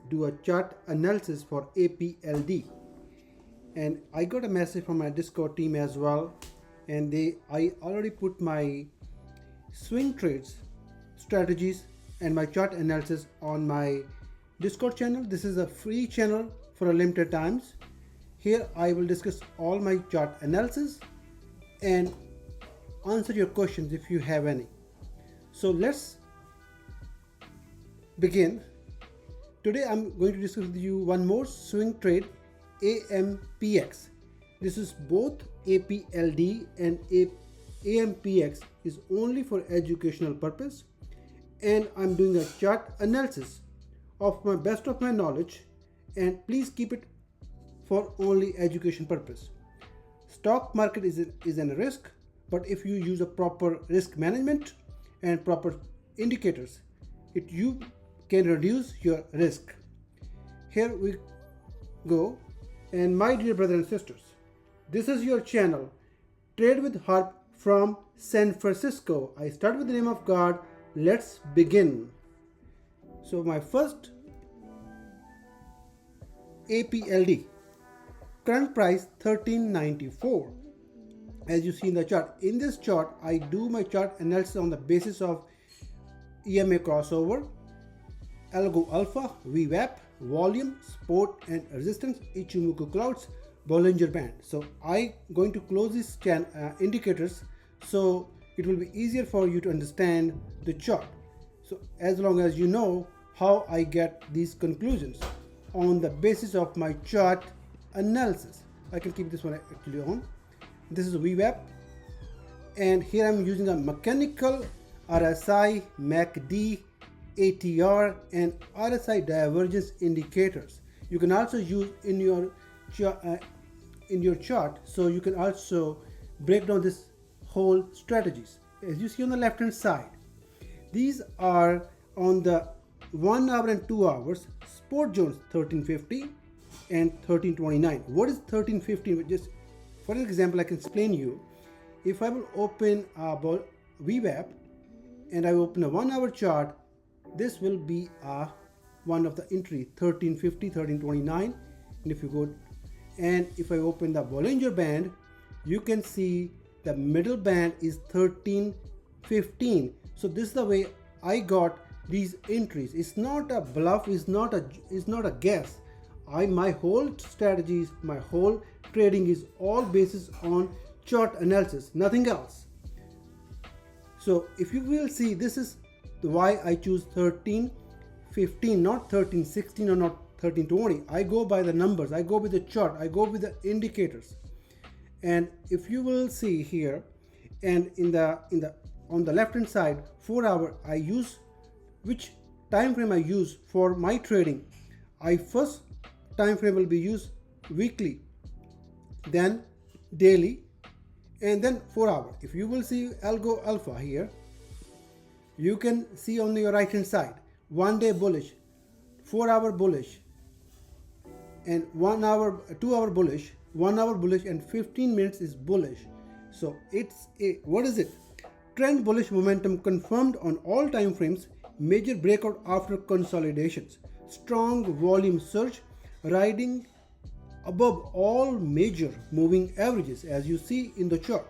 do a chart analysis for APLD. And I got a message from my Discord team as well, and I already put my swing trades strategies and my chart analysis on my Discord channel. This is a free channel for a limited times. Here I will discuss all my chart analysis and answer your questions if you have any. So let's begin. Today I'm going to discuss with you one more swing trade, AMPX. This is both APLD and AMPX is only for educational purpose, and I'm doing a chart analysis of my best of my knowledge, and please keep it for only education purpose. Stock market is a risk, but if you use a proper risk management and proper indicators, you can reduce your risk. Here we go. And my dear brothers and sisters, this is your channel, Trade with Harp from San Francisco. I start with the name of God. Let's begin. So my first APLD, current price $13.94. As you see in the chart. In this chart, I do my chart analysis on the basis of EMA crossover, Algo Alpha, VWAP, volume, support and resistance, Ichimoku clouds, Bollinger Band. So I going to close these indicators so it will be easier for you to understand the chart. So as long as you know how I get these conclusions on the basis of my chart analysis. I can keep this one actually on. This is a VWAP, and here I'm using a mechanical RSI, MACD, ATR and RSI divergence indicators. You can also use in your chart, so you can also break down this whole strategies. As you see on the left hand side, these are on the 1 hour and 2 hours support zones 1350 and 1329. What is 1350? Just for example, I can explain you. If I will open a VWAP and I open a 1 hour chart, this will be one of the entry 1350, 1329. And if you go and if I open the Bollinger Band, you can see the middle band is 1315. So this is the way I got these entries. It's not a bluff, it's not a guess. My whole strategies, my whole trading is all basis on chart analysis, nothing else. So if you will see, this is why I choose 1315, not 1316 or not 1320. I go by the numbers, I go with the chart, I go with the indicators. And if you will see here, and on the left hand side, 4 hour, I use which time frame I use for my trading. First time frame will be used weekly, then daily, and then 4 hour. If you will see Algo Alpha here, you can see on your right hand side 1 day bullish, 4 hour bullish, and 1 hour, 2 hour bullish, 1 hour bullish, and 15 minutes is bullish. So it's what is it? Trend bullish momentum confirmed on all time frames. Major breakout after consolidations. Strong volume surge riding above all major moving averages, as you see in the chart.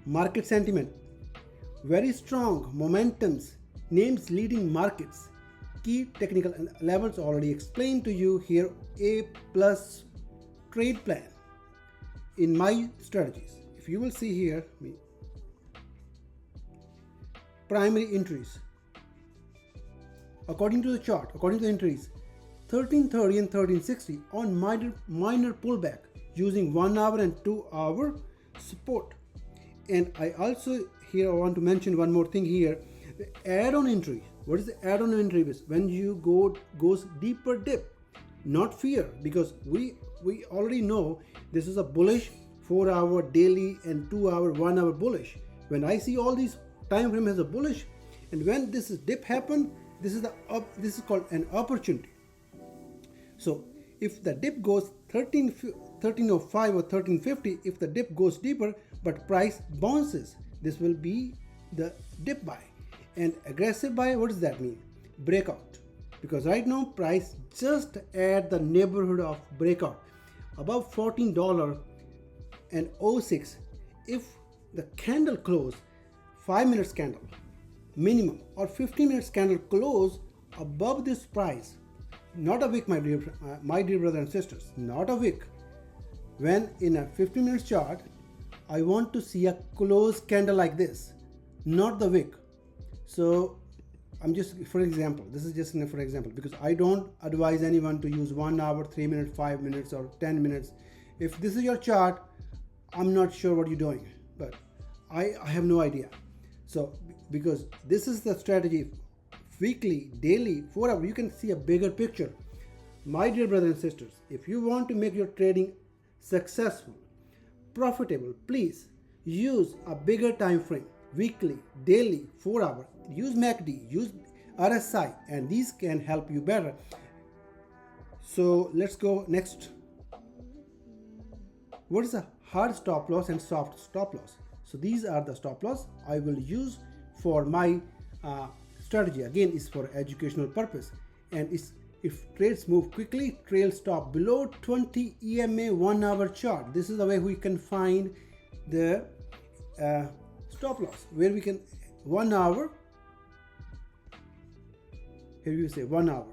Market sentiment, very strong momentums, names leading markets. Key technical levels already explained to you here. A plus trade plan in my strategies. If you will see here, primary entries according to the chart, according to the entries, 1330 and 1360 on minor pullback using 1 hour and 2 hour support. And I also here I want to mention one more thing here, the add-on entry. What is the add-on entry? When you goes deeper dip, not fear, because we already know this is a bullish 4 hour daily and 2 hour 1 hour bullish. When I see all these time frame as a bullish, and when this dip happen, this is called an opportunity. So if the dip goes 1305 or 1350, if the dip goes deeper but price bounces, this will be the dip buy. And aggressive buy, what does that mean? Breakout. because right now price just at the neighborhood of breakout above $14.06. If the candle close 5 minutes candle minimum or 15 minutes candle close above this price, not a wick, my dear brothers and sisters, not a wick. When in a 15 minutes chart, I want to see a closed candle like this, not the wick. So I'm just, for example, this is just for example, because I don't advise anyone to use 1 hour, 3 minutes, 5 minutes, or 10 minutes. If this is your chart, I'm not sure what you're doing, but I have no idea. So because this is the strategy, weekly, daily, 4 hours, you can see a bigger picture. My dear brothers and sisters, if you want to make your trading successful, profitable, please use a bigger time frame, weekly, daily, 4 hours. Use MACD, use RSI, and these can help you better. So let's go next. What is a hard stop loss and soft stop loss? So these are the stop loss I will use for my strategy. Again, is for educational purpose, and it's, if trades move quickly, trail stop below 20 EMA 1 hour chart. This is the way we can find the stop loss, where we can 1 hour. Here you say 1 hour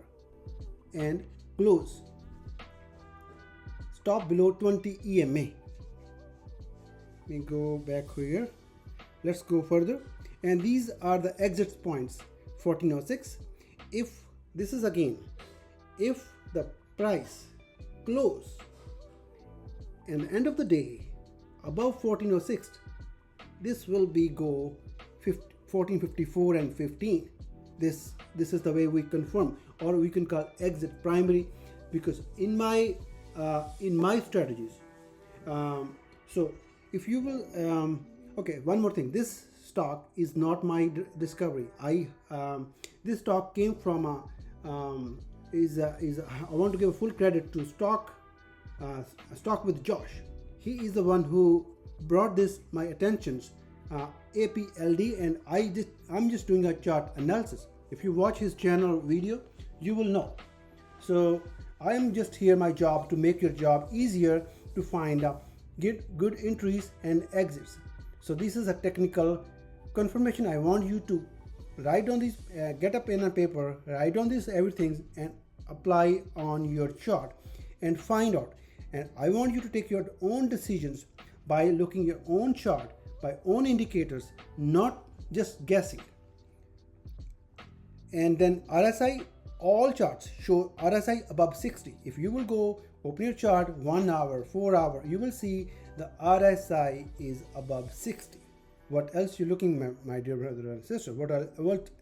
and close stop below 20 EMA. Let me go back here. Let's go further. And these are the exit points, 1406. If this is again, if the price close and the end of the day above 1406, this will be go 1454 and 15. This is the way we confirm, or we can call exit primary, because in my strategies. So if you will, okay, one more thing. This stock is not my discovery. This stock came from I want to give full credit to stock with Josh. He is the one who brought this my attentions. APLD, and I'm just doing a chart analysis. If you watch his channel video, you will know. So I am just here, my job to make your job easier to find get good entries and exits. So this is a technical confirmation. I want you to write on these, get a pen and paper, write on this everything and apply on your chart and find out. And I want you to take your own decisions by looking your own chart, by own indicators, not just guessing. And then RSI, all charts show RSI above 60. If you will go open your chart 1 hour, 4 hour, you will see the RSI is above 60. What else you looking, my dear brother and sister? What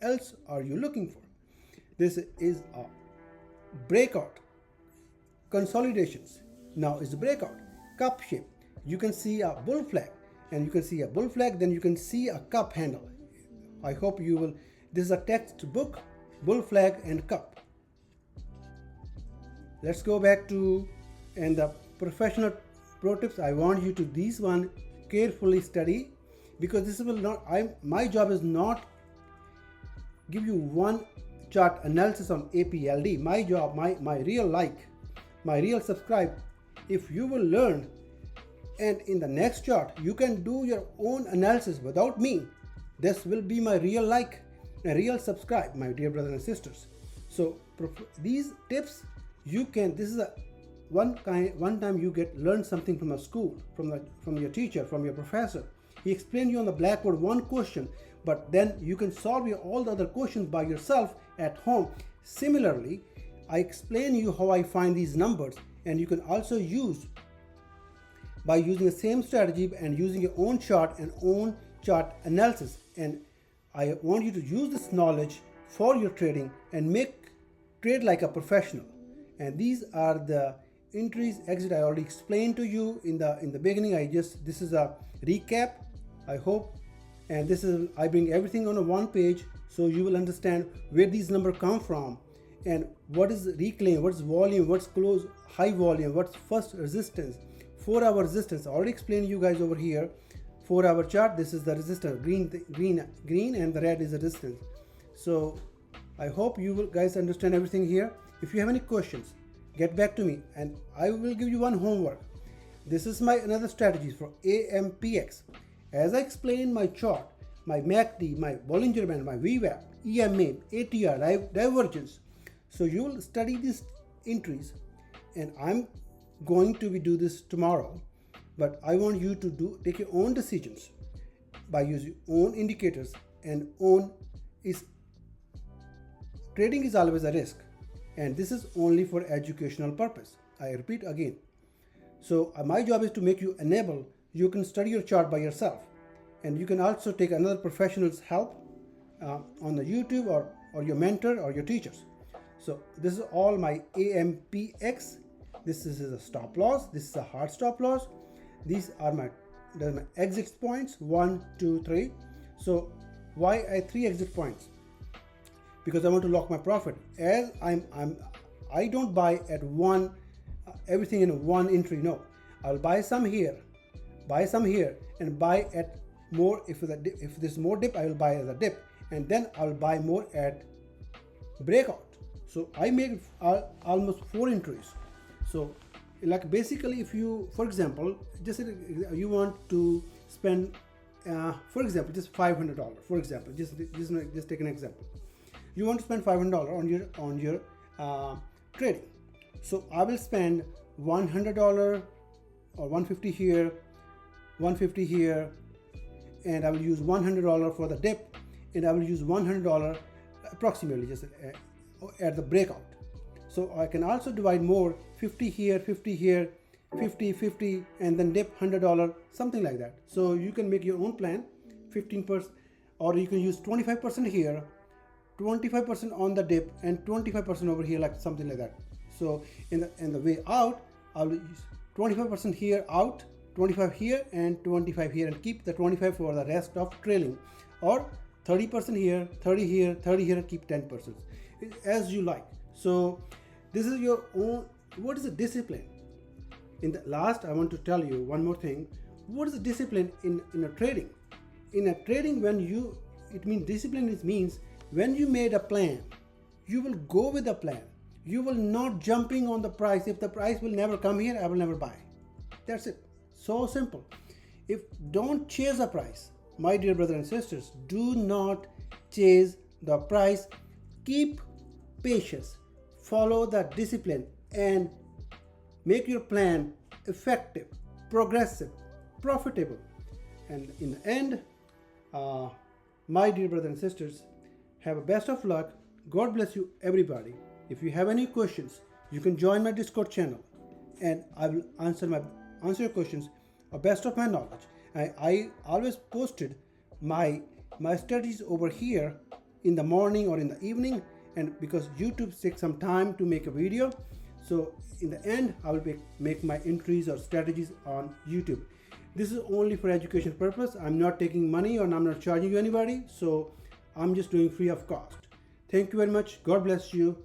else are you looking for? This is a breakout consolidations. Now is a breakout cup shape. You can see a bull flag, and you can see a bull flag, then you can see a cup handle. I hope you will. This is a textbook, bull flag and cup. Let's go back to, and the professional pro tips. I want you to these one carefully study, because this will not, my job is not give you one chart analysis on APLD. My job, my real like, my real subscribe. If you will learn, and in the next chart you can do your own analysis without me, this will be my real like, a real subscribe, my dear brothers and sisters. So these tips you can, this is a one time you learn something from a school, from your teacher, from your professor. He explained you on the blackboard one question, but then you can solve all the other questions by yourself at home. Similarly, I explain you how I find these numbers, and you can also use by using the same strategy and using your own chart and own chart analysis. And I want you to use this knowledge for your trading and trade like a professional. And these are the entries, exit. I already explained to you in the beginning. This is a recap, I hope. And this is, I bring everything on a one page, so you will understand where these numbers come from, and what is reclaim, what's volume, what's close, high volume, what's first resistance, 4 hour resistance. I already explained you guys over here. 4 hour chart, this is the resistance, green, and the red is the resistance. So I hope you will guys understand everything here. If you have any questions, get back to me and I will give you one homework. This is my another strategy for AMPX. As I explained my chart, my MACD, my Bollinger Band, my VWAP, EMA, ATR, divergence. So you will study these entries, and I'm going to do this tomorrow. But I want you to take your own decisions by using own indicators and own is trading is always a risk, and this is only for educational purpose. I repeat again. So my job is to make you enable. You can study your chart by yourself, and you can also take another professional's help on the YouTube or your mentor or your teachers. So this is all my AMPX. This is a stop loss. This is a hard stop loss. These are my exit points 1, 2, 3. So why I 3 exit points? Because I want to lock my profit. As I don't buy at one everything in one entry. No, I'll buy some here, and buy at more. If there's more dip, I will buy as a dip, and then I'll buy more at breakout. So I make almost 4 entries. So like basically, if you, for example, just you want to spend, for example, just $500. For example, just take an example. You want to spend $500 on your trading. So I will spend $100 or $150 here, $150 here, and I will use $100 for the dip, and I will use $100 approximately just at the breakout. So I can also divide more, 50 here, 50 here, 50, 50, and then dip $100, something like that. So you can make your own plan, 15%, or you can use 25% here, 25% on the dip, and 25% over here, like something like that. So in the way out, I will use 25% here out, 25 here, and 25 here, and keep the 25 for the rest of trailing, or 30% here, 30 here, 30 here, and keep 10%, as you like. So this is your own. What is the discipline? In the last, I want to tell you one more thing. What is the discipline in a trading? In a trading, it means discipline. It means when you made a plan, you will go with the plan. You will not jumping on the price. If the price will never come here, I will never buy. That's it. So simple. Don't chase the price. My dear brothers and sisters, do not chase the price. Keep patience. Follow the discipline and make your plan effective, progressive, profitable. And in the end, my dear brothers and sisters, have a best of luck. God bless you, everybody. If you have any questions, you can join my Discord channel, and I will answer your questions a best of my knowledge. I always posted my strategies over here in the morning or in the evening, and because YouTube takes some time to make a video, so in the end I will make my entries or strategies on YouTube. This is only for education purpose. I'm not taking money, or I'm not charging you anybody, so I'm just doing free of cost. Thank you very much. God bless you.